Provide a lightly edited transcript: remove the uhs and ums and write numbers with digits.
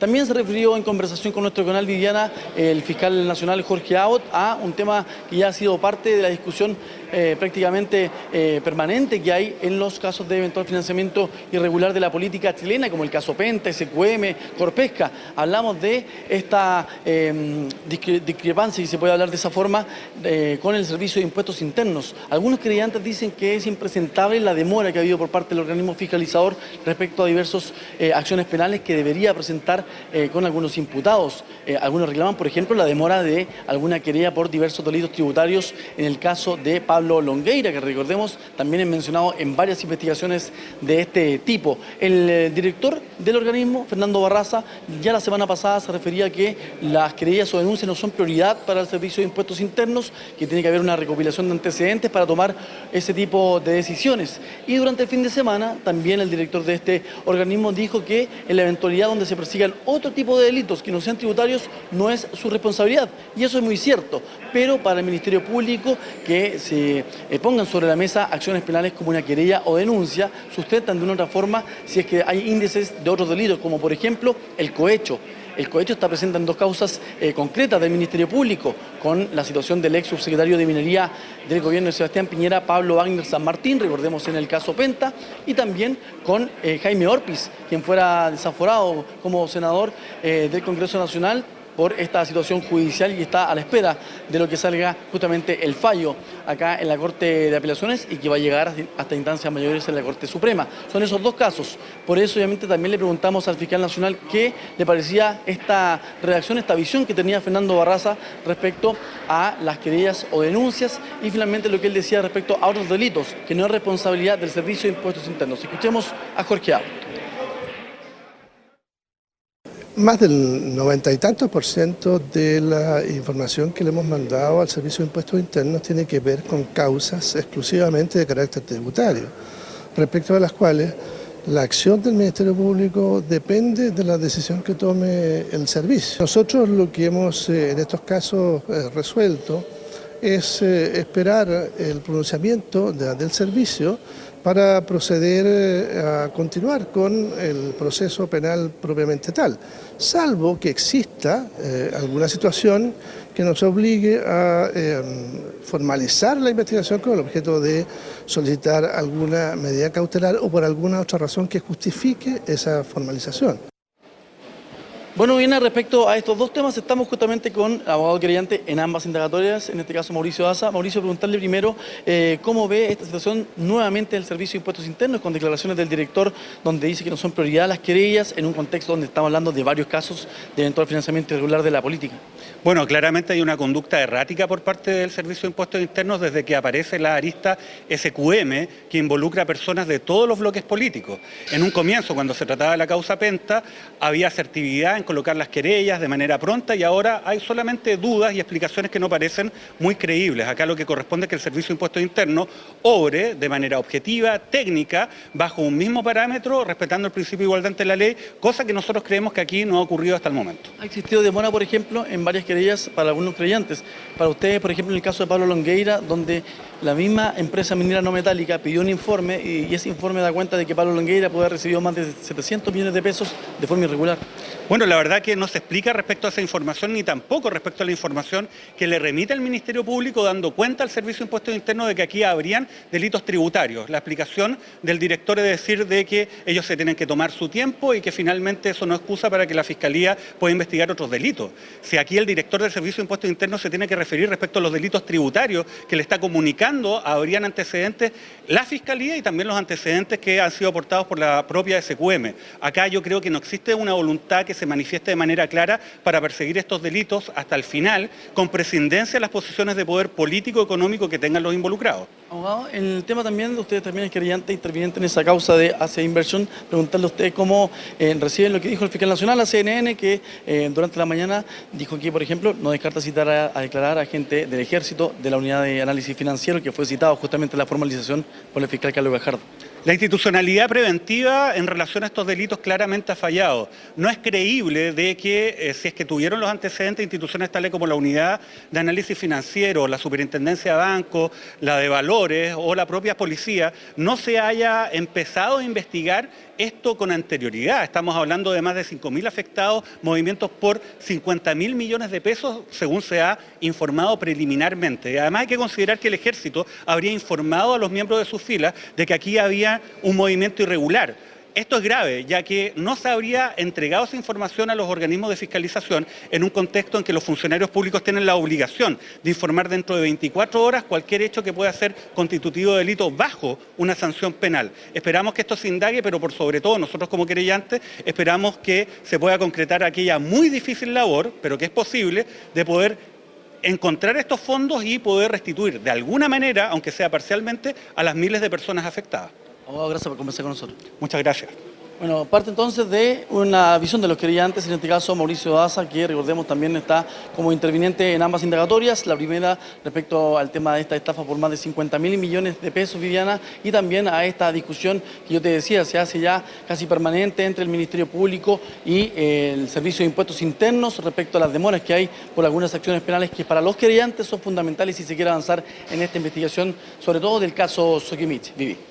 También se refirió en conversación con nuestro canal Viviana, el fiscal nacional Jorge Abbott, a un tema que ya ha sido parte de la discusión prácticamente permanente que hay en los casos de eventual financiamiento irregular de la política chilena, como el caso Penta, SQM, Corpesca. Hablamos de esta discrepancia, si se puede hablar de esa forma, con el Servicio de Impuestos Internos. Algunos creyentes dicen que es impresentable la demora que ha habido por parte del organismo fiscalizador respecto a diversas acciones penales que debería presentar con algunos imputados. Algunos reclaman, por ejemplo, la demora de alguna querella por diversos delitos tributarios en el caso de Pablo Longueira, que recordemos también es mencionado en varias investigaciones de este tipo. El director del organismo, Fernando Barraza, ya la semana pasada se refería a que las querellas o denuncias no son prioridad para el Servicio de Impuestos Internos, que tiene que haber una recopilación de antecedentes para tomar ese tipo de decisiones. Y durante el fin de semana también el director de este organismo dijo que en la eventualidad donde se persigan otro tipo de delitos que no sean tributarios no es su responsabilidad. Y eso es muy cierto, pero para el Ministerio Público que se pongan sobre la mesa acciones penales como una querella o denuncia, sustentan de una otra forma si es que hay índices de otros delitos, como por ejemplo el cohecho. El cohecho está presente en dos causas concretas del Ministerio Público, con la situación del ex subsecretario de Minería del gobierno de Sebastián Piñera, Pablo Wagner San Martín, recordemos en el caso Penta, y también con Jaime Orpiz, quien fuera desaforado como senador del Congreso Nacional por esta situación judicial y está a la espera de lo que salga justamente el fallo acá en la Corte de Apelaciones y que va a llegar hasta instancias mayores en la Corte Suprema. Son esos dos casos. Por eso, obviamente, también le preguntamos al fiscal nacional qué le parecía esta redacción, esta visión que tenía Fernando Barraza respecto a las querellas o denuncias y finalmente lo que él decía respecto a otros delitos, que no es responsabilidad del Servicio de Impuestos Internos. Escuchemos a Jorge Abbott. Más del 90 y tantos % de la información que le hemos mandado al Servicio de Impuestos Internos tiene que ver con causas exclusivamente de carácter tributario, respecto a las cuales la acción del Ministerio Público depende de la decisión que tome el servicio. Nosotros lo que hemos en estos casos resuelto es esperar el pronunciamiento del servicio para proceder a continuar con el proceso penal propiamente tal, salvo que exista alguna situación que nos obligue a formalizar la investigación con el objeto de solicitar alguna medida cautelar o por alguna otra razón que justifique esa formalización. Bueno, bien, respecto a estos dos temas, estamos justamente con el abogado querellante en ambas indagatorias, en este caso Mauricio Daza. Mauricio, preguntarle primero cómo ve esta situación nuevamente del Servicio de Impuestos Internos, con declaraciones del director donde dice que no son prioridad las querellas, en un contexto donde estamos hablando de varios casos de eventual financiamiento irregular de la política. Bueno, claramente hay una conducta errática por parte del Servicio de Impuestos Internos desde que aparece la arista SQM, que involucra a personas de todos los bloques políticos. En un comienzo, cuando se trataba de la causa Penta, había asertividad en colocar las querellas de manera pronta y ahora hay solamente dudas y explicaciones que no parecen muy creíbles. Acá lo que corresponde es que el Servicio de Impuestos Internos obre de manera objetiva, técnica, bajo un mismo parámetro, respetando el principio de igualdad ante la ley, cosa que nosotros creemos que aquí no ha ocurrido hasta el momento. ¿Ha existido demora, por ejemplo, en varias querellas para algunos creyentes? Para ustedes, por ejemplo, en el caso de Pablo Longueira, donde la misma empresa minera no metálica pidió un informe y ese informe da cuenta de que Pablo Longueira puede haber recibido más de 700 millones de pesos de forma irregular. Bueno, la verdad que no se explica respecto a esa información ni tampoco respecto a la información que le remite el Ministerio Público dando cuenta al Servicio de Impuestos Internos de que aquí habrían delitos tributarios. La explicación del director es decir de que ellos se tienen que tomar su tiempo y que finalmente eso no excusa para que la Fiscalía pueda investigar otros delitos. Si aquí el director del Servicio de Impuestos Internos se tiene que referir respecto a los delitos tributarios que le está comunicando, habrían antecedentes la Fiscalía y también los antecedentes que han sido aportados por la propia SQM. Acá yo creo que no existe una voluntad que se manifieste de manera clara para perseguir estos delitos hasta el final, con prescindencia de las posiciones de poder político económico que tengan los involucrados. Abogado, en el tema también, ustedes también es querellante, interviniente en esa causa de Asia Inversión, preguntarle a ustedes cómo reciben lo que dijo el fiscal nacional, la CNN, que durante la mañana dijo que, por ejemplo, no descarta citar a declarar a gente del Ejército de la Unidad de Análisis Financiero, que fue citado justamente en la formalización por el fiscal Carlos Gajardo. La institucionalidad preventiva en relación a estos delitos claramente ha fallado. No es creíble de que si es que tuvieron los antecedentes instituciones tales como la Unidad de Análisis Financiero, la Superintendencia de Bancos, la de Valores o la propia Policía, no se haya empezado a investigar esto con anterioridad. Estamos hablando de más de 5.000 afectados, movimientos por 50.000 millones de pesos, según se ha informado preliminarmente. Además hay que considerar que el Ejército habría informado a los miembros de sus filas de que aquí había un movimiento irregular. Esto es grave, ya que no se habría entregado esa información a los organismos de fiscalización en un contexto en que los funcionarios públicos tienen la obligación de informar dentro de 24 horas cualquier hecho que pueda ser constitutivo de delito bajo una sanción penal. Esperamos que esto se indague, pero por sobre todo nosotros como querellantes esperamos que se pueda concretar aquella muy difícil labor, pero que es posible, de poder encontrar estos fondos y poder restituir de alguna manera, aunque sea parcialmente, a las miles de personas afectadas. Abogado, gracias por conversar con nosotros. Muchas gracias. Bueno, parte entonces de una visión de los querellantes, en este caso Mauricio Daza, que recordemos también está como interviniente en ambas indagatorias. La primera respecto al tema de esta estafa por más de 50.000 millones de pesos, Viviana, y también a esta discusión que yo te decía, se hace ya casi permanente entre el Ministerio Público y el Servicio de Impuestos Internos respecto a las demoras que hay por algunas acciones penales que para los querellantes son fundamentales si se quiere avanzar en esta investigación, sobre todo del caso Soquimich. Vivi.